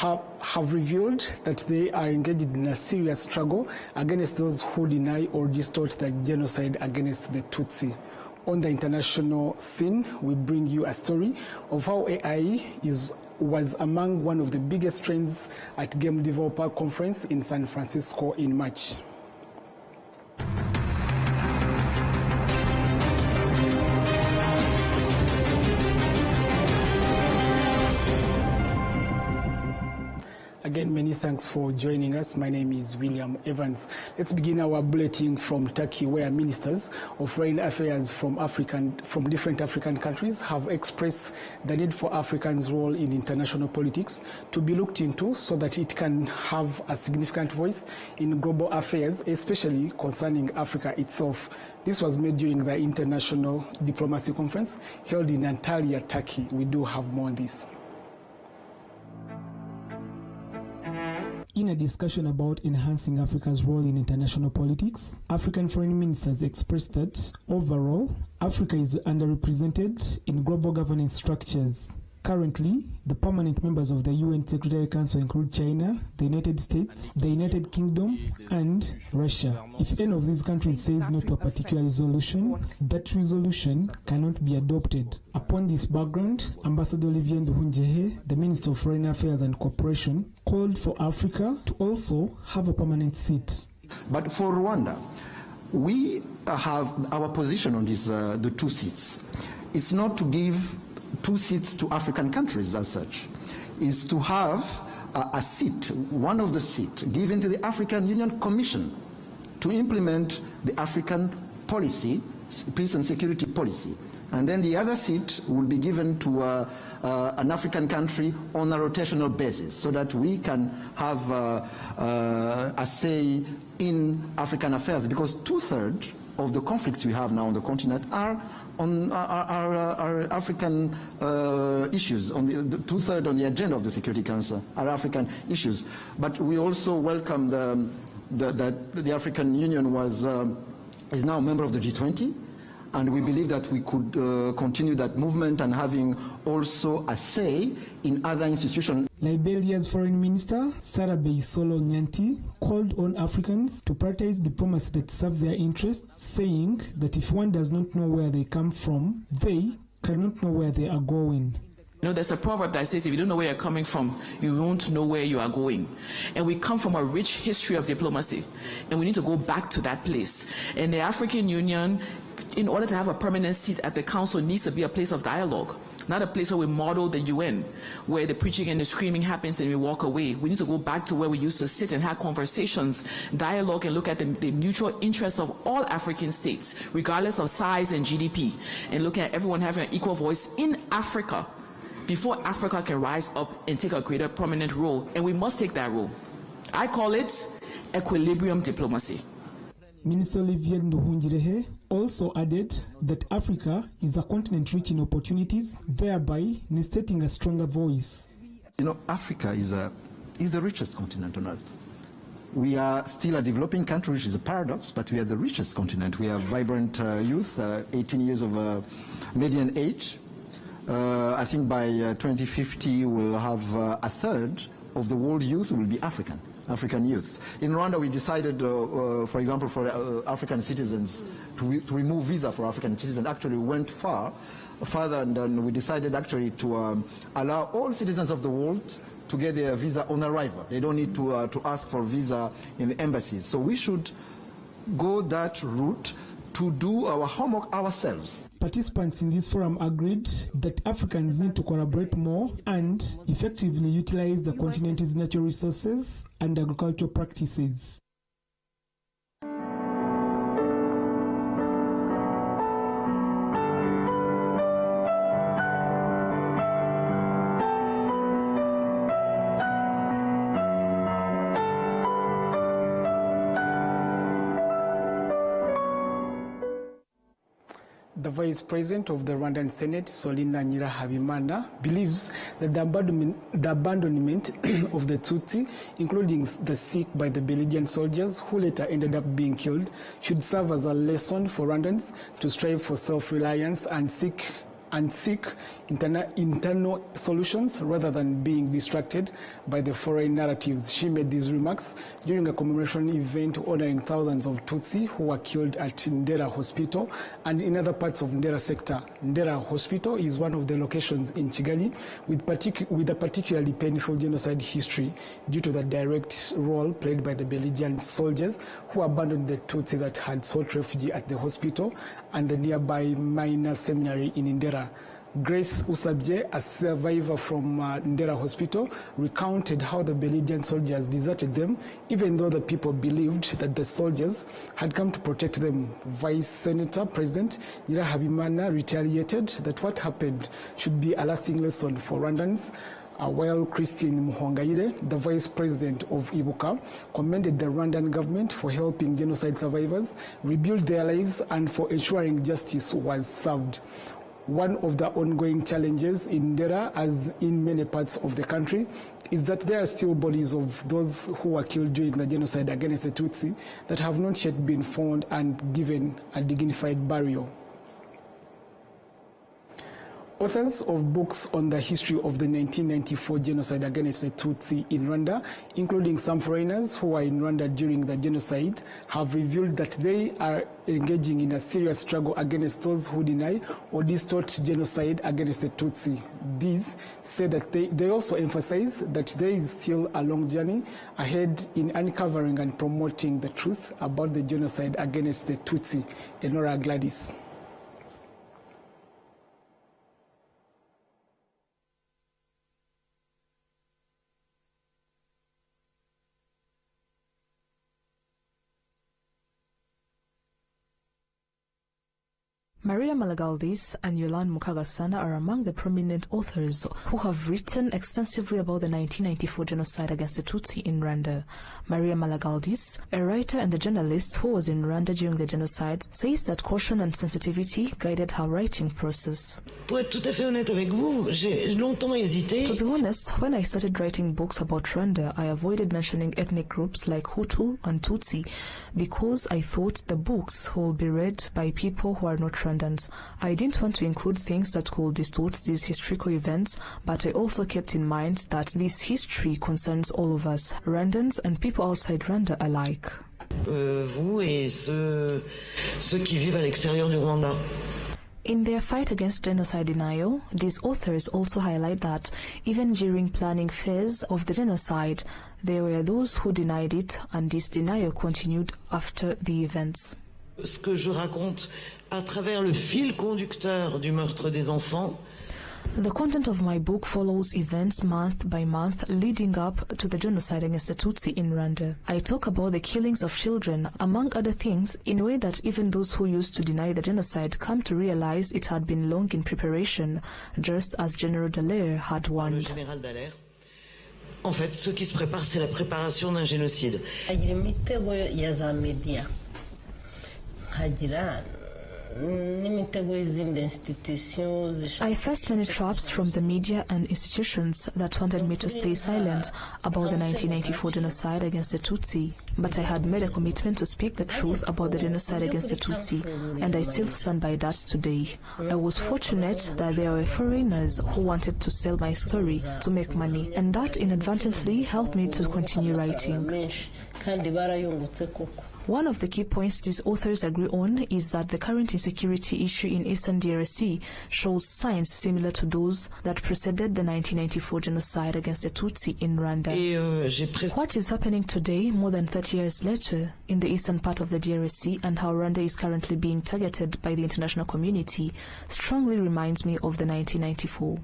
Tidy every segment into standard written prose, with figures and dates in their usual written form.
have revealed that they are engaged in a serious struggle against those who deny or distort the genocide against the Tutsi. On the international scene, we bring you a story of how AI was among one of the biggest trends at Game Developer Conference in San Francisco in March. Again, many thanks for joining us. My name is William Evans. Let's begin our bulletin from Turkey, where ministers of foreign affairs from different African countries have expressed the need for Africans' role in international politics to be looked into so that it can have a significant voice in global affairs, especially concerning Africa itself. This was made during the International Diplomacy Conference held in Antalya, Turkey. We do have more on this. In a discussion about enhancing Africa's role in international politics, African foreign ministers expressed that, overall, Africa is underrepresented in global governance structures. Currently, the permanent members of the UN Secretary Council include China, the United States, the United Kingdom, and Russia. If any of these countries says no to a particular resolution, that resolution cannot be adopted. Upon this background, Ambassador Olivier Nduhungirehe, the Minister of Foreign Affairs and Cooperation, called for Africa to also have a permanent seat. But for Rwanda, we have our position on these the two seats. It's not to give two seats to African countries as such, is to have a seat, one of the seats, given to the African Union Commission to implement the African policy, peace and security policy. And then the other seat will be given to an African country on a rotational basis so that we can have a say in African affairs, because 2/3 of the conflicts we have now on the continent are on our African issues. On the 2/3 on the agenda of the Security Council are African issues. But we also welcome that the African Union is now a member of the G20, and we believe that we could continue that movement and having also a say in other institutions. Liberia's Foreign Minister, Sarah Beisolo Nyanti, called on Africans to prioritize diplomacy that serves their interests, saying that if one does not know where they come from, they cannot know where they are going. You know, there's a proverb that says if you don't know where you're coming from, you won't know where you are going. And we come from a rich history of diplomacy, and we need to go back to that place. And the African Union, in order to have a permanent seat at the Council, needs to be a place of dialogue, not a place where we model the UN, where the preaching and the screaming happens and we walk away. We need to go back to where we used to sit and have conversations, dialogue, and look at the mutual interests of all African states, regardless of size and GDP, and look at everyone having an equal voice in Africa before Africa can rise up and take a greater prominent role. And we must take that role. I call it equilibrium diplomacy. Minister Olivier Nduhungirehe also added that Africa is a continent rich in opportunities, thereby necessitating a stronger voice. You know, Africa is the richest continent on earth. We are still a developing country, which is a paradox, but we are the richest continent. We have vibrant youth, 18 years of median age. I think by 2050 we'll have 1/3 of the world youth will be African youth. In Rwanda, we decided, for example, for African citizens to remove visa for African citizens. Actually, we went further, and then we decided actually to allow all citizens of the world to get their visa on arrival. They don't need to ask for visa in the embassies. So we should go that route to do our homework ourselves. Participants in this forum agreed that Africans need to collaborate more and effectively utilize the continent's natural resources and agricultural practices. The Vice President of the Rwandan Senate, Solina Nyirahabimana, believes that the abandonment of the Tutsi, including the sick by the Belgian soldiers who later ended up being killed, should serve as a lesson for Rwandans to strive for self-reliance and seek and seek internal solutions rather than being distracted by the foreign narratives. She made these remarks during a commemoration event honoring thousands of Tutsi who were killed at Ndera Hospital and in other parts of Ndera sector. Ndera Hospital is one of the locations in Kigali with a particularly painful genocide history due to the direct role played by the Belgian soldiers who abandoned the Tutsi that had sought refuge at the hospital and the nearby minor seminary in Ndera. Grace Usabje, a survivor from Ndera Hospital, recounted how the Belgian soldiers deserted them, even though the people believed that the soldiers had come to protect them. Vice Senator President Nyirahabimana retaliated that what happened should be a lasting lesson for Rwandans. While Christine Muhongayire, the Vice President of Ibuka, commended the Rwandan government for helping genocide survivors rebuild their lives and for ensuring justice was served. One of the ongoing challenges in Ndera, as in many parts of the country, is that there are still bodies of those who were killed during the genocide against the Tutsi that have not yet been found and given a dignified burial. Authors of books on the history of the 1994 genocide against the Tutsi in Rwanda, including some foreigners who were in Rwanda during the genocide, have revealed that they are engaging in a serious struggle against those who deny or distort genocide against the Tutsi. These say that they also emphasize that there is still a long journey ahead in uncovering and promoting the truth about the genocide against the Tutsi. Enora Gladys. Maria Malagaldis and Yolande Mukagasana are among the prominent authors who have written extensively about the 1994 genocide against the Tutsi in Rwanda. Maria Malagaldis, a writer and a journalist who was in Rwanda during the genocide, says that caution and sensitivity guided her writing process. Pour être tout à fait honnête avec vous, j'ai longtemps hésité. To be honest, when I started writing books about Rwanda, I avoided mentioning ethnic groups like Hutu and Tutsi because I thought the books will be read by people who are not Rwandans. I didn't want to include things that could distort these historical events, but I also kept in mind that this history concerns all of us, Rwandans and people outside Rwanda alike. Vous et ceux qui vivent à l'extérieur du Rwanda. In their fight against genocide denial, these authors also highlight that even during planning phase of the genocide, there were those who denied it, and this denial continued after the events. Ce que je raconte à travers le fil conducteur du meurtre des enfants. The content of my book follows events month by month leading up to the genocide against the Tutsi in Rwanda. I talk about the killings of children, among other things, in a way that even those who used to deny the genocide come to realize it had been long in preparation, just as General Dallaire had warned. Le général Dallaire. En fait, ce qui se prépare, c'est la préparation d'un génocide. I faced many traps from the media and institutions that wanted me to stay silent about the 1994 genocide against the Tutsi, but I had made a commitment to speak the truth about the genocide against the Tutsi, and I still stand by that today. I was fortunate that there were foreigners who wanted to sell my story to make money, and that inadvertently helped me to continue writing. One of the key points these authors agree on is that the current insecurity issue in Eastern DRC shows signs similar to those that preceded the 1994 genocide against the Tutsi in Rwanda. What is happening today, more than 30 years later, in the eastern part of the DRC and how Rwanda is currently being targeted by the international community strongly reminds me of the 1994.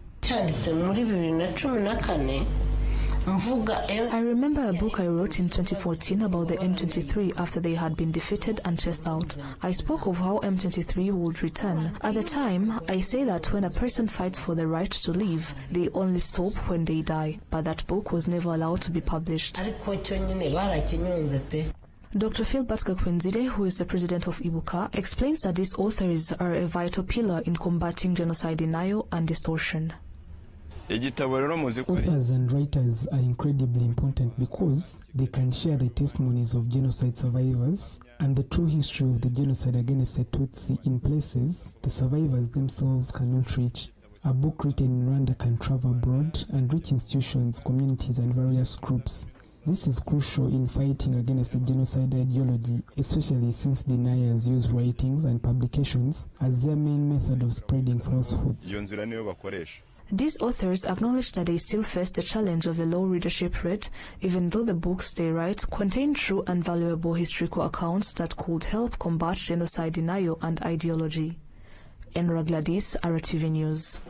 I remember a book I wrote in 2014 about the M23 after they had been defeated and chased out. I spoke of how M23 would return. At the time, I say that when a person fights for the right to live, they only stop when they die, but that book was never allowed to be published. Dr. Philbert Gakwenzire, who is the president of Ibuka, explains that these authors are a vital pillar in combating genocide denial and distortion. Authors and writers are incredibly important because they can share the testimonies of genocide survivors and the true history of the genocide against the Tutsi in places the survivors themselves cannot reach. A book written in Rwanda can travel abroad and reach institutions, communities, and various groups. This is crucial in fighting against the genocide ideology, especially since deniers use writings and publications as their main method of spreading falsehoods. These authors acknowledge that they still face the challenge of a low readership rate, even though the books they write contain true and valuable historical accounts that could help combat genocide denial and ideology. Enora Gladys, RwandaTV News.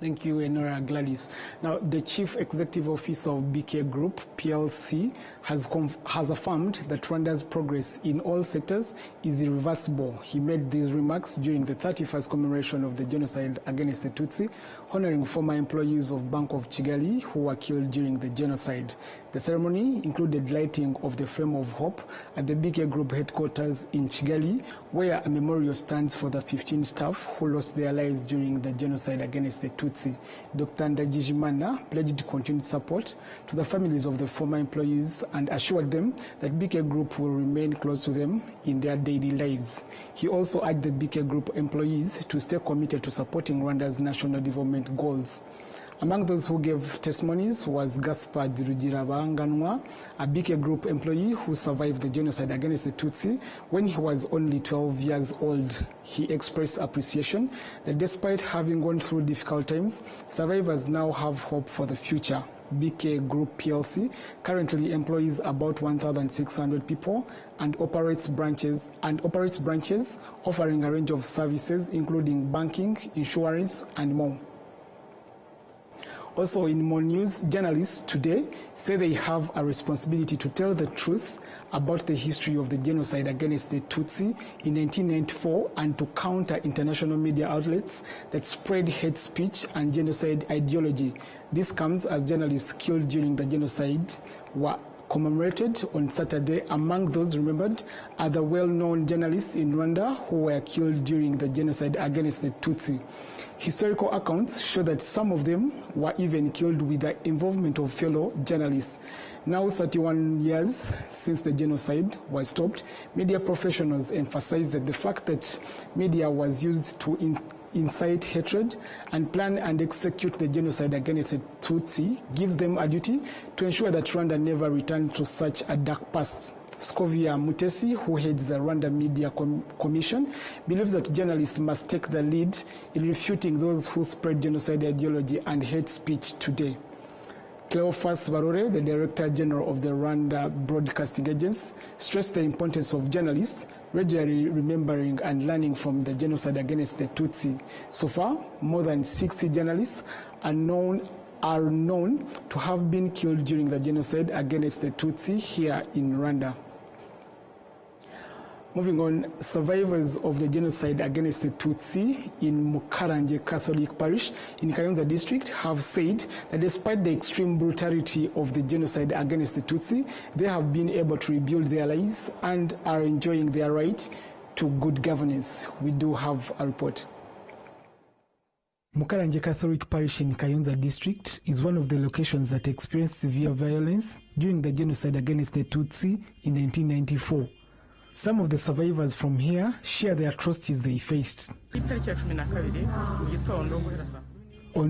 Thank you, Enora Gladys. Now, the Chief Executive Officer of BK Group, PLC, has affirmed that Rwanda's progress in all sectors is irreversible. He made these remarks during the 31st commemoration of the genocide against the Tutsi, honoring former employees of Bank of Kigali who were killed during the genocide. The ceremony included lighting of the Flame of Hope at the BK Group headquarters in Kigali, where a memorial stands for the 15 staff who lost their lives during the genocide against the Tutsi. Dr. Ndagijimana pledged continued support to the families of the former employees and assured them that BK Group will remain close to them in their daily lives. He also urged the BK Group employees to stay committed to supporting Rwanda's national development goals. Among those who gave testimonies was Gaspard Rugirabanganwa, a BK Group employee who survived the genocide against the Tutsi when he was only 12 years old. He expressed appreciation that despite having gone through difficult times, survivors now have hope for the future. BK Group PLC currently employs about 1,600 people and operates branches offering a range of services including banking, insurance, and more. Also in more news, journalists today say they have a responsibility to tell the truth about the history of the genocide against the Tutsi in 1994 and to counter international media outlets that spread hate speech and genocide ideology. This comes as journalists killed during the genocide were commemorated on Saturday. Among those remembered are the well-known journalists in Rwanda who were killed during the genocide against the Tutsi. Historical accounts show that some of them were even killed with the involvement of fellow journalists. Now, 31 years since the genocide was stopped, media professionals emphasize that the fact that media was used to incite hatred and plan and execute the genocide against the Tutsi gives them a duty to ensure that Rwanda never returns to such a dark past. Scovia Mutesi, who heads the Rwanda Media Commission, believes that journalists must take the lead in refuting those who spread genocide ideology and hate speech today. Cleophas Barore, the Director General of the Rwanda Broadcasting Agency, stressed the importance of journalists regularly remembering and learning from the genocide against the Tutsi. So far, more than 60 journalists are known to have been killed during the genocide against the Tutsi here in Rwanda. Moving on, survivors of the genocide against the Tutsi in Mukaranje Catholic Parish in Kayonza district have said that despite the extreme brutality of the genocide against the Tutsi, they have been able to rebuild their lives and are enjoying their right to good governance. We do have a report. Mukaranje Catholic Parish in Kayonza district is one of the locations that experienced severe violence during the genocide against the Tutsi in 1994. Some of the survivors from here share the atrocities they faced. On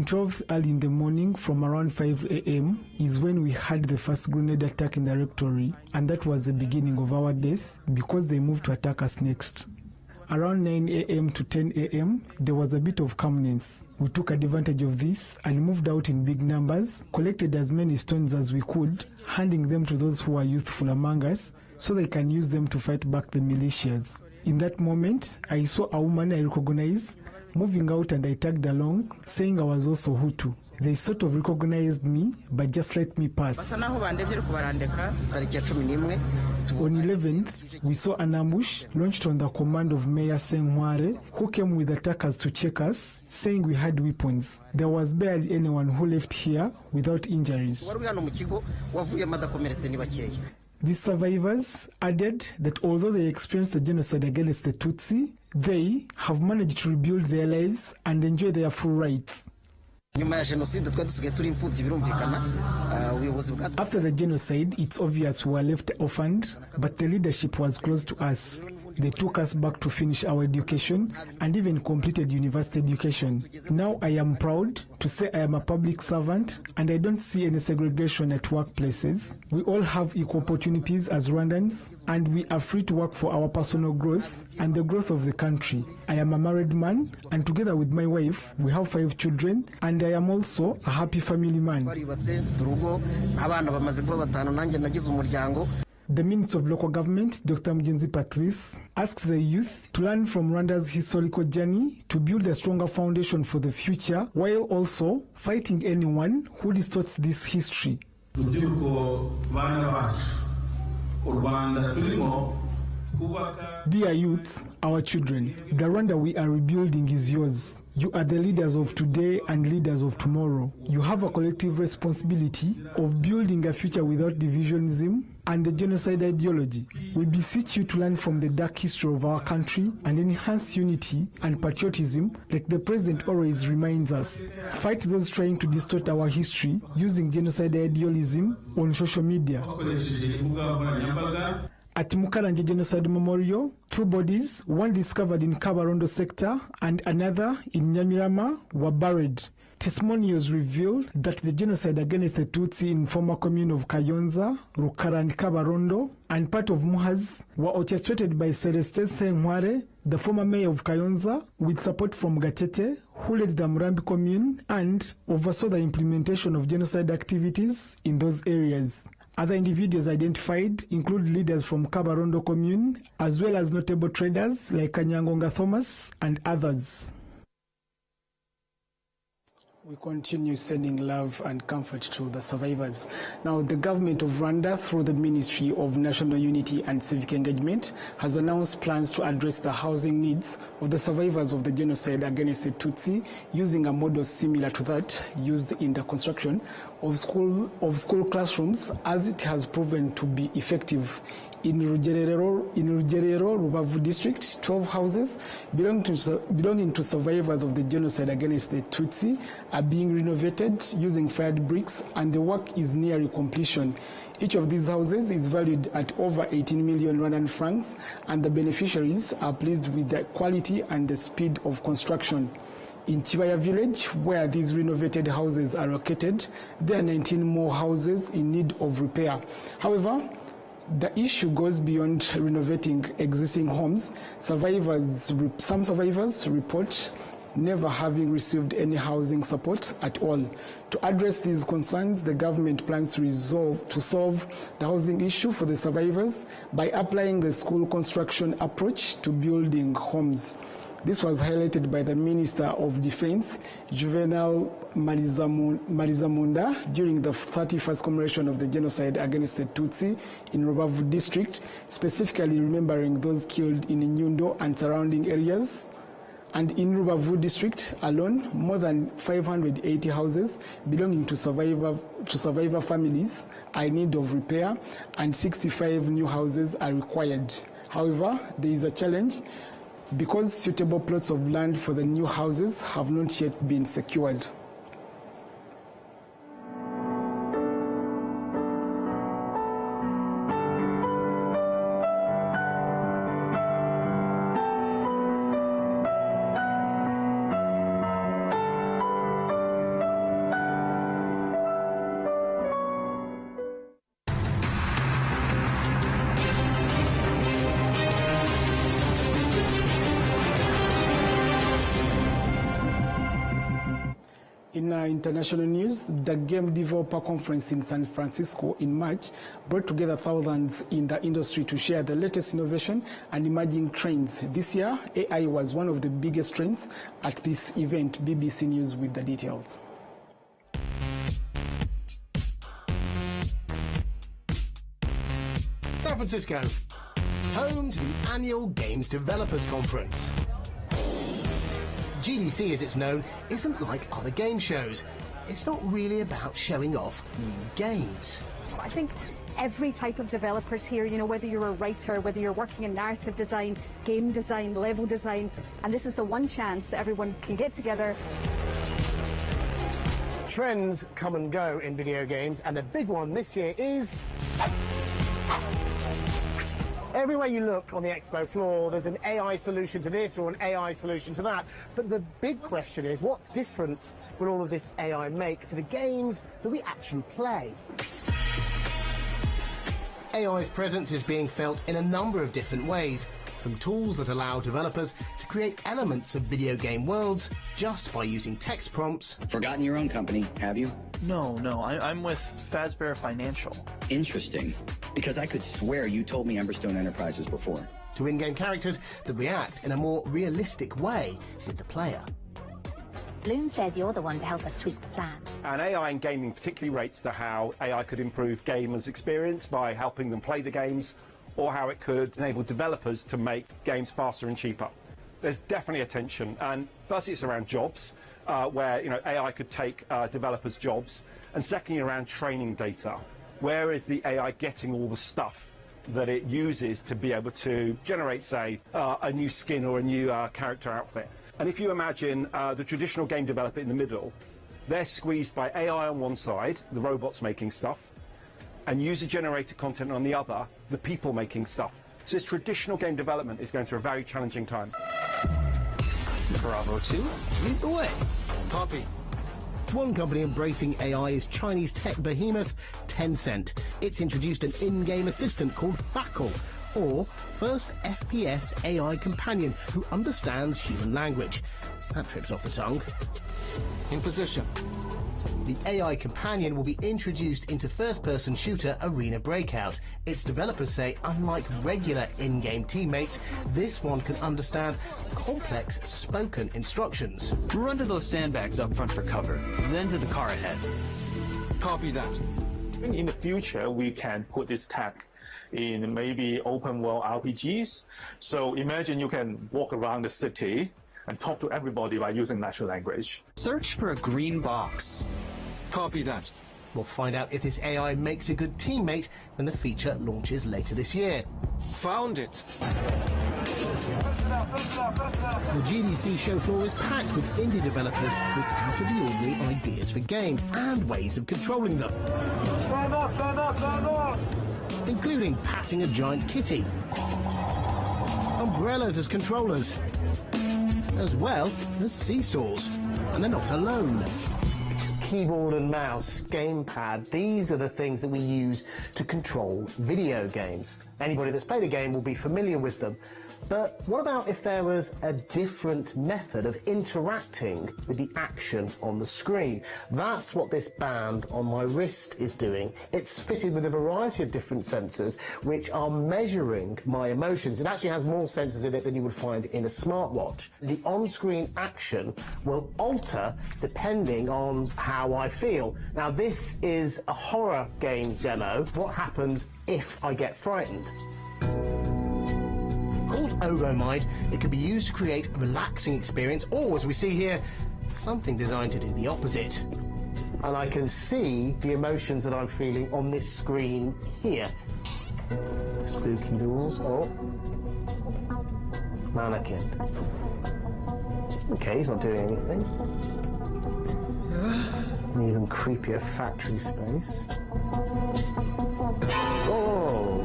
12th early in the morning from around 5 a.m. is when we had the first grenade attack in the rectory, and that was the beginning of our death because they moved to attack us next. Around 9 a.m. to 10 a.m., there was a bit of calmness. We took advantage of this and moved out in big numbers, collected as many stones as we could, handing them to those who are youthful among us so they can use them to fight back the militias. In that moment, I saw a woman I recognize moving out and I tagged along, saying I was also Hutu. They sort of recognized me, but just let me pass. On 11th, we saw an ambush launched on the command of Mayor Senware, who came with attackers to check us, saying we had weapons. There was barely anyone who left here without injuries. These survivors added that although they experienced the genocide against the Tutsi, they have managed to rebuild their lives and enjoy their full rights. After the genocide, it's obvious we were left orphaned, but the leadership was close to us. They took us back to finish our education and even completed university education. Now I am proud to say I am a public servant and I don't see any segregation at workplaces. We all have equal opportunities as Rwandans and we are free to work for our personal growth and the growth of the country. I am a married man and together with my wife we have 5 children and I am also a happy family man. The Minister of Local Government, Dr. Mgenzi Patrice, asks the youth to learn from Rwanda's historical journey to build a stronger foundation for the future, while also fighting anyone who distorts this history. Dear youth, our children, the Rwanda we are rebuilding is yours. You are the leaders of today and leaders of tomorrow. You have a collective responsibility of building a future without divisionism and the genocide ideology. We beseech you to learn from the dark history of our country and enhance unity and patriotism like the President always reminds us. Fight those trying to distort our history using genocide idealism on social media. At Mukaranje Genocide Memorial, 2 bodies, one discovered in Kabarondo sector and another in Nyamirama, were buried. Testimonials revealed that the genocide against the Tutsi in former commune of Kayonza, Rukara and Kabarondo, and part of Muhaz were orchestrated by Celestin Senware, the former mayor of Kayonza, with support from Gatete, who led the Murambi commune and oversaw the implementation of genocide activities in those areas. Other individuals identified include leaders from Kabarondo commune, as well as notable traders like Kanyangonga Thomas and others. We continue sending love and comfort to the survivors. Now, the government of Rwanda, through the Ministry of National Unity and Civic Engagement, has announced plans to address the housing needs of the survivors of the genocide against the Tutsi using a model similar to that used in the construction of school classrooms, as it has proven to be effective. In Rugerero, Rubavu district, 12 houses belonging to survivors of the genocide against the Tutsi are being renovated using fired bricks, and the work is nearing completion. Each of these houses is valued at over 18 million Rwandan francs, and the beneficiaries are pleased with the quality and the speed of construction. In Chibaya village, where these renovated houses are located, there are 19 more houses in need of repair. However, the issue goes beyond renovating existing homes. Some survivors report never having received any housing support at all. To address these concerns, the government plans to solve the housing issue for the survivors by applying the school construction approach to building homes. This was highlighted by the Minister of Defense, Juvenal Marizamunda, during the 31st commemoration of the genocide against the Tutsi in Rubavu district, specifically remembering those killed in Nyundo and surrounding areas. And in Rubavu district alone, more than 580 houses belonging to survivor families are in need of repair, and 65 new houses are required. However, there is a challenge, because suitable plots of land for the new houses have not yet been secured. In international news, the Game Developer Conference in San Francisco in March brought together thousands in the industry to share the latest innovation and emerging trends. This year, AI was one of the biggest trends at this event. BBC News with the details. San Francisco, home to the annual Games Developers Conference. GDC, as it's known, isn't like other game shows. It's not really about showing off new games. I think every type of developers here, you know, whether you're a writer, whether you're working in narrative design, game design, level design, and this is the one chance that everyone can get together. Trends come and go in video games, and a big one this year is... Everywhere you look on the expo floor, there's an AI solution to this or an AI solution to that. But the big question is, what difference will all of this AI make to the games that we actually play? AI's presence is being felt in a number of different ways, from tools that allow developers to create elements of video game worlds just by using text prompts. Forgotten your own company, have you? No, I'm with Fazbear Financial. Interesting, because I could swear you told me Emberstone Enterprises before. To in-game characters that react in a more realistic way with the player. Bloom says you're the one to help us tweak the plan. And AI in gaming particularly rates to how AI could improve gamers' experience by helping them play the games, or how it could enable developers to make games faster and cheaper. There's definitely a tension, and firstly it's around jobs, where AI could take developers' jobs, and secondly around training data. Where is the AI getting all the stuff that it uses to be able to generate, say, a new skin or a new character outfit? And if you imagine the traditional game developer in the middle, they're squeezed by AI on one side, the robots making stuff, and user-generated content on the other, the people making stuff. So this traditional game development is going through a very challenging time. Bravo 2, lead the way. Copy. One company embracing AI is Chinese tech behemoth Tencent. It's introduced an in-game assistant called Fakul, or first FPS AI companion who understands human language. That trips off the tongue. In position. The AI companion will be introduced into first-person shooter Arena Breakout. Its developers say, unlike regular in-game teammates, this one can understand complex spoken instructions. Run to those sandbags up front for cover, then to the car ahead. Copy that. In the future, we can put this tech in maybe open world RPGs. So imagine you can walk around the city and talk to everybody by using natural language. Search for a green box. Copy that. We'll find out if this AI makes a good teammate when the feature launches later this year. Found it. The GDC show floor is packed with indie developers with out-of-the-ordinary ideas for games and ways of controlling them. Stand up, stand up, stand up! Including patting a giant kitty, umbrellas as controllers, as well as seesaws. And they're not alone. Keyboard and mouse, gamepad, these are the things that we use to control video games. Anybody that's played a game will be familiar with them. But what about if there was a different method of interacting with the action on the screen? That's what this band on my wrist is doing. It's fitted with a variety of different sensors which are measuring my emotions. It actually has more sensors in it than you would find in a smartwatch. The on-screen action will alter depending on how I feel. Now, this is a horror game demo. What happens if I get frightened? Called Oromind, it can be used to create a relaxing experience, or, as we see here, something designed to do the opposite. And I can see the emotions that I'm feeling on this screen here. Spooky doors, or mannequin. Okay, he's not doing anything. An even creepier factory space. Oh!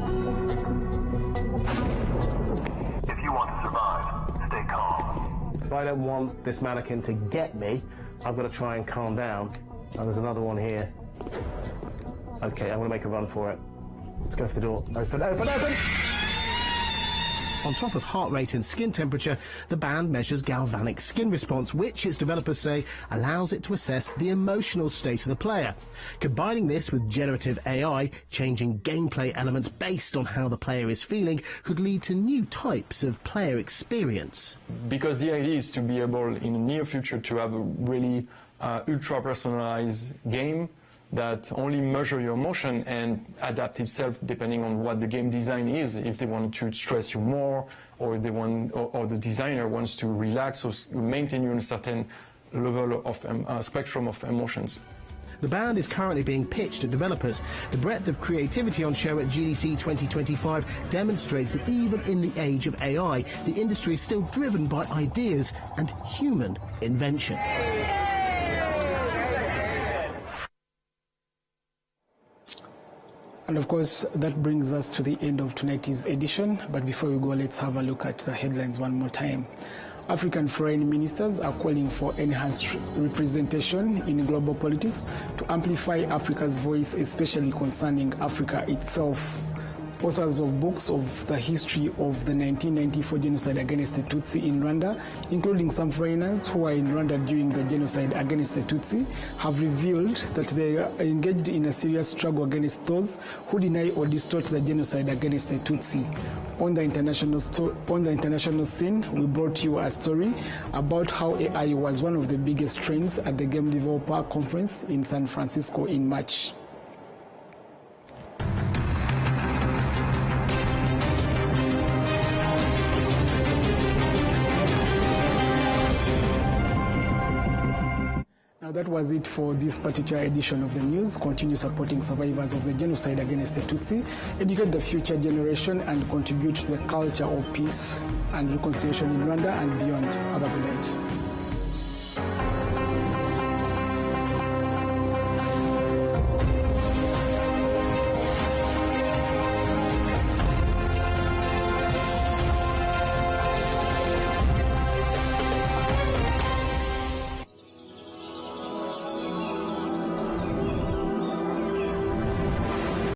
If you want to survive, stay calm. If I don't want this mannequin to get me, I've got to try and calm down. And there's another one here. Okay, I'm going to make a run for it. Let's go for the door. Open, open, open! On top of heart rate and skin temperature, the band measures galvanic skin response, which its developers say allows it to assess the emotional state of the player. Combining this with generative AI, changing gameplay elements based on how the player is feeling, could lead to new types of player experience. Because the idea is to be able, in the near future, to have a really ultra-personalized game that only measure your emotion and adapt itself depending on what the game design is. If they want to stress you more, or they want, or the designer wants to relax or maintain you in a certain level of spectrum of emotions. The band is currently being pitched to developers. The breadth of creativity on show at GDC 2025 demonstrates that even in the age of AI, the industry is still driven by ideas and human invention. And of course, that brings us to the end of tonight's edition. But before we go, let's have a look at the headlines one more time. African foreign ministers are calling for enhanced representation in global politics to amplify Africa's voice, especially concerning Africa itself. Authors of books of the history of the 1994 genocide against the Tutsi in Rwanda, including some foreigners who were in Rwanda during the genocide against the Tutsi, have revealed that they are engaged in a serious struggle against those who deny or distort the genocide against the Tutsi. On the international scene, we brought you a story about how AI was one of the biggest trends at the Game Developer Conference in San Francisco in March. Now that was it for this particular edition of the news. Continue supporting survivors of the genocide against the Tutsi, educate the future generation, and contribute to the culture of peace and reconciliation in Rwanda and beyond. Have a good night.